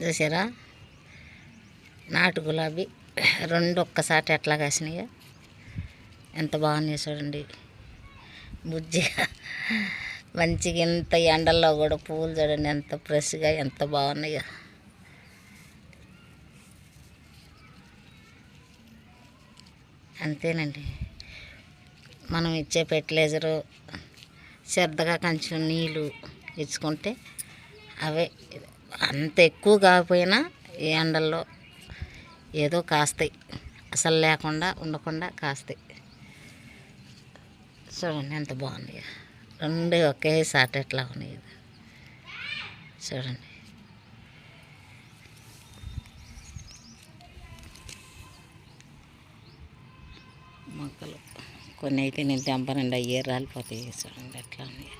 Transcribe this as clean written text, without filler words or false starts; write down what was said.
చూసారా నాటు గులాబీ రెండు ఒక్కసారి ఎట్లా కాసినాయో ఎంత బాగున్నాయి చూడండి. బుజ్జిగా మంచిగా ఎంత ఎండల్లో కూడా పువ్వులు చూడండి ఎంత ఫ్రెష్గా ఎంత బాగున్నాయో. అంతేనండి, మనం ఇచ్చే ఫెర్టిలైజరు శ్రద్ధగా కొంచెం నీళ్ళు ఇచ్చుకుంటే అవే అంత ఎక్కువ కాకపోయినా ఈ ఎండల్లో ఏదో కాస్తాయి, అసలు లేకుండా ఉండకుండా కాస్తాయి. చూడండి ఎంత బాగున్నాయి, రెండు ఒకేసారి ఎట్లా ఉన్నాయి చూడండి. మొక్కలు కొన్ని అయితే నేను తెంపనండి, అయ్యే రాలిపోతాయి. చూడండి ఎట్లా ఉన్నాయి.